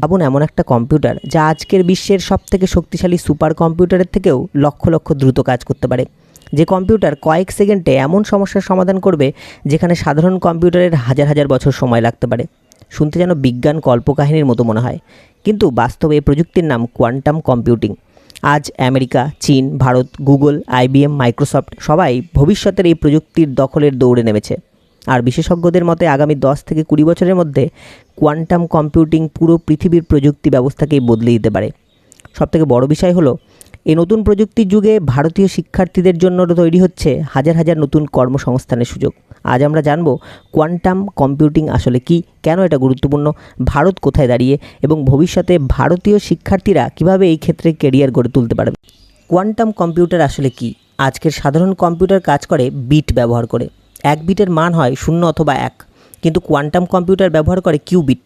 ভাবুন এমন একটা কম্পিউটার যা আজকের বিশ্বের সবথেকে শক্তিশালী সুপার কম্পিউটারের থেকেও লক্ষ লক্ষ দ্রুত কাজ করতে পারে। যে কম্পিউটার কয়েক সেকেন্ডে এমন সমস্যার সমাধান করবে যেখানে সাধারণ কম্পিউটারের হাজার হাজার বছর সময় লাগতে পারে। শুনতে যেন বিজ্ঞান কল্পকাহিনীর মতো মনে হয়, কিন্তু বাস্তবে এই প্রযুক্তির নাম কোয়ান্টাম কম্পিউটিং। আজ আমেরিকা, চীন, ভারত, গুগল, IBM, মাইক্রোসফট সবাই ভবিষ্যতের এই প্রযুক্তির দখলের দৌড়ে নেমেছে। আর বিশেষজ্ঞদের মতে আগামী 10 থেকে 20 বছরের মধ্যে কোয়ান্টাম কম্পিউটিং পুরো পৃথিবীর প্রযুক্তি ব্যবস্থাকেই বদলে দিতে পারে। সবথেকে বড় বিষয় হলো এই নতুন প্রযুক্তির যুগে ভারতীয় শিক্ষার্থীদের জন্য তৈরি হচ্ছে হাজার হাজার নতুন কর্মসংস্থানের সুযোগ। আজ আমরা জানব কোয়ান্টাম কম্পিউটিং আসলে কী, কেন এটা গুরুত্বপূর্ণ, ভারত কোথায় দাঁড়িয়ে এবং ভবিষ্যতে ভারতীয় শিক্ষার্থীরা কিভাবে এই ক্ষেত্রে ক্যারিয়ার গড়ে তুলতে পারবে। কোয়ান্টাম কম্পিউটার আসলে কী? আজকের সাধারণ কম্পিউটার কাজ করে বিট ব্যবহার করে। 1 বিটের মান হয় 0 অথবা 1, কিন্তু কোয়ান্টাম কম্পিউটার ব্যবহার করে কিউবিট।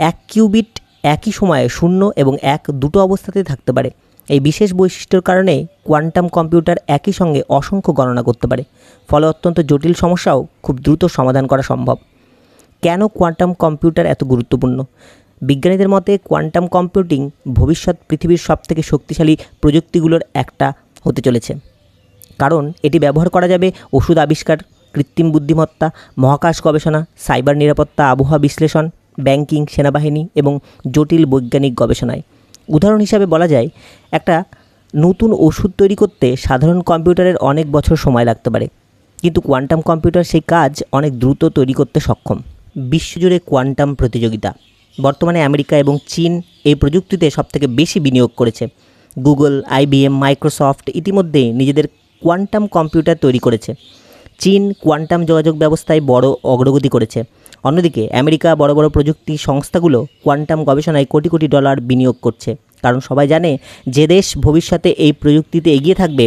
1 কিউবিট একই সময়ে 0 এবং 1 দুটো অবস্থাতেই থাকতে পারে। এই বিশেষ বৈশিষ্ট্যের কারণে কোয়ান্টাম কম্পিউটার একই সঙ্গে অসংখ্য গণনা করতে পারে, ফলে অত্যন্ত জটিল সমস্যাও খুব দ্রুত সমাধান করা সম্ভব। কেন কোয়ান্টাম কম্পিউটার এত গুরুত্বপূর্ণ? বিজ্ঞানীদের মতে কোয়ান্টাম কম্পিউটিং ভবিষ্যৎ পৃথিবীর সবথেকে শক্তিশালী প্রযুক্তিগুলোর একটা হতে চলেছে, কারণ এটি ব্যবহার করা যাবে ওষুধ আবিষ্কার, কৃত্রিম বুদ্ধিমত্তা, মহাকাশ গবেষণা, সাইবার নিরাপত্তা, আবহাওয়া বিশ্লেষণ, ব্যাংকিং, সেনাবাহিনী এবং জটিল বৈজ্ঞানিক গবেষণায়। উদাহরণ হিসাবে বলা যায়, একটা নতুন ওষুধ তৈরি করতে সাধারণ কম্পিউটারের অনেক বছর সময় লাগতে পারে, কিন্তু কোয়ান্টাম কম্পিউটার সেই কাজ অনেক দ্রুত তৈরি করতে সক্ষম। বিশ্বজুড়ে কোয়ান্টাম প্রতিযোগিতা। বর্তমানে আমেরিকা এবং চীন এই প্রযুক্তিতে সবথেকে বেশি বিনিয়োগ করেছে। গুগল, IBM, মাইক্রোসফট ইতিমধ্যে নিজেদের কোয়ান্টাম কম্পিউটার তৈরি করেছে। চীন কোয়ান্টাম যোগাযোগ ব্যবস্থায় বড় অগ্রগতি করেছে। অন্যদিকে আমেরিকা বড় বড় প্রযুক্তি সংস্থাগুলো কোয়ান্টাম গবেষণায় কোটি কোটি ডলার বিনিয়োগ করছে, কারণ সবাই জানে যে দেশ ভবিষ্যতে এই প্রযুক্তিতে এগিয়ে থাকবে,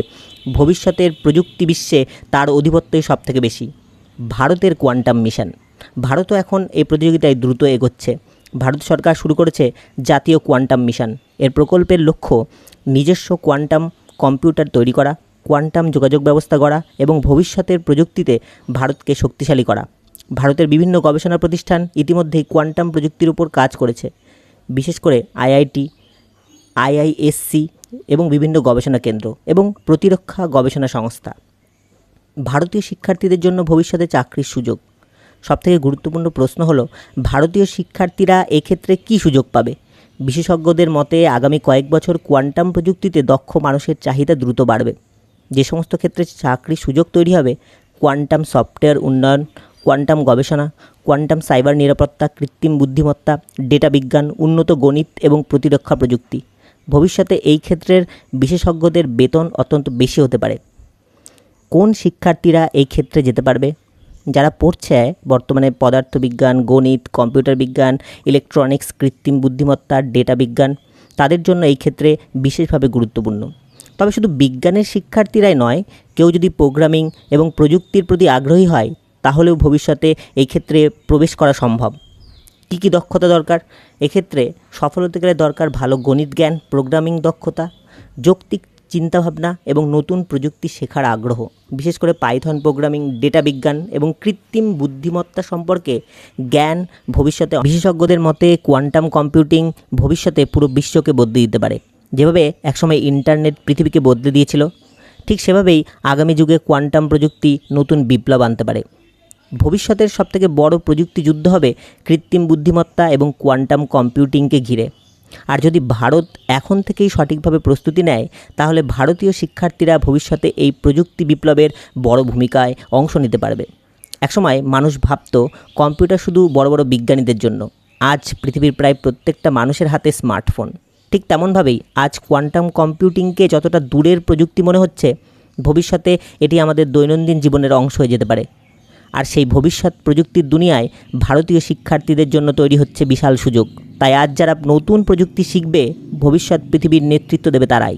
ভবিষ্যতের প্রযুক্তি বিশ্বে তার আধিপত্যই সবথেকে বেশি। ভারতের কোয়ান্টাম মিশন। ভারতও এখন এই প্রতিযোগিতায় দ্রুত এগোচ্ছে। ভারত সরকার শুরু করেছে জাতীয় কোয়ান্টাম মিশন। এর প্রকল্পের লক্ষ্য নিজস্ব কোয়ান্টাম কম্পিউটার তৈরি করা, কোয়ান্টাম যোগাযোগ ব্যবস্থা গড়া এবং ভবিষ্যতের প্রযুক্তিতে ভারতকে শক্তিশালী করা। ভারতের বিভিন্ন গবেষণা প্রতিষ্ঠান ইতিমধ্যেই কোয়ান্টাম প্রযুক্তির উপর কাজ করেছে, বিশেষ করে IIT, IISc এবং বিভিন্ন গবেষণা কেন্দ্র এবং প্রতিরক্ষা গবেষণা সংস্থা। ভারতীয় শিক্ষার্থীদের জন্য ভবিষ্যতে চাকরির সুযোগ। সবথেকে গুরুত্বপূর্ণ প্রশ্ন হলো, ভারতীয় শিক্ষার্থীরা এক্ষেত্রে কী সুযোগ পাবে? বিশেষজ্ঞদের মতে আগামী কয়েক বছর কোয়ান্টাম প্রযুক্তিতে দক্ষ মানুষের চাহিদা দ্রুত বাড়বে। যে সমস্ত ক্ষেত্রে চাকরির সুযোগ তৈরি হবে: কোয়ান্টাম সফটওয়্যার উন্নয়ন, কোয়ান্টাম গবেষণা, কোয়ান্টাম সাইবার নিরাপত্তা, কৃত্রিম বুদ্ধিমত্তা, ডেটা বিজ্ঞান, উন্নত গণিত এবং প্রতিরক্ষা প্রযুক্তি। ভবিষ্যতে এই ক্ষেত্রের বিশেষজ্ঞদের বেতন অত্যন্ত বেশি হতে পারে। কোন শিক্ষার্থীরা এই ক্ষেত্রে যেতে পারবে? যারা পড়ছে বর্তমানে পদার্থবিজ্ঞান, গণিত, কম্পিউটার বিজ্ঞান, ইলেকট্রনিক্স, কৃত্রিম বুদ্ধিমত্তা, ডেটা বিজ্ঞান, তাদের জন্য এই ক্ষেত্রে বিশেষভাবে গুরুত্বপূর্ণ। তবে শুধু বিজ্ঞানের শিক্ষার্থীরাই নয়, কেউ যদি প্রোগ্রামিং এবং প্রযুক্তির প্রতি আগ্রহী হয় তাহলেও ভবিষ্যতে এই ক্ষেত্রে প্রবেশ করা সম্ভব। কী কী দক্ষতা দরকার? এক্ষেত্রে সফল হতে গেলে দরকার ভালো গণিত জ্ঞান, প্রোগ্রামিং দক্ষতা, যৌক্তিক চিন্তাভাবনা এবং নতুন প্রযুক্তি শেখার আগ্রহ। বিশেষ করে পাইথন প্রোগ্রামিং, ডেটা বিজ্ঞান এবং কৃত্রিম বুদ্ধিমত্তা সম্পর্কে জ্ঞান ভবিষ্যতে। বিশেষজ্ঞদের মতে কোয়ান্টাম কম্পিউটিং ভবিষ্যতে পুরো বিশ্বকে বদলে দিতে পারে। যেভাবে একসময় ইন্টারনেট পৃথিবীকে বদলে দিয়েছিল, ঠিক সেভাবেই আগামী যুগে কোয়ান্টাম প্রযুক্তি নতুন বিপ্লব আনতে পারে। ভবিষ্যতের সবথেকে বড় প্রযুক্তি যুদ্ধ হবে কৃত্রিম বুদ্ধিমত্তা এবং কোয়ান্টাম কম্পিউটিংকে ঘিরে। আর যদি ভারত এখন থেকেই সঠিকভাবে প্রস্তুতি নেয়, তাহলে ভারতীয় শিক্ষার্থীরা ভবিষ্যতে এই প্রযুক্তি বিপ্লবের বড় ভূমিকায় অংশ নিতে পারবে। একসময় মানুষ ভাবত কম্পিউটার শুধু বড় বড় বিজ্ঞানীদের জন্য। আজ পৃথিবীর প্রায় প্রত্যেকটা মানুষের হাতে স্মার্টফোন। ঠিক তেমনভাবেই আজ কোয়ান্টাম কম্পিউটিংকে যতটা দূরের প্রযুক্তি মনে হচ্ছে, ভবিষ্যতে এটি আমাদের দৈনন্দিন জীবনের অংশ হয়ে যেতে পারে। আর সেই ভবিষ্যৎ প্রযুক্তির দুনিয়ায় ভারতীয় শিক্ষার্থীদের জন্য তৈরি হচ্ছে বিশাল সুযোগ। তাই আজ যারা নতুন প্রযুক্তি শিখবে, ভবিষ্যৎ পৃথিবীর নেতৃত্ব দেবে তারাই।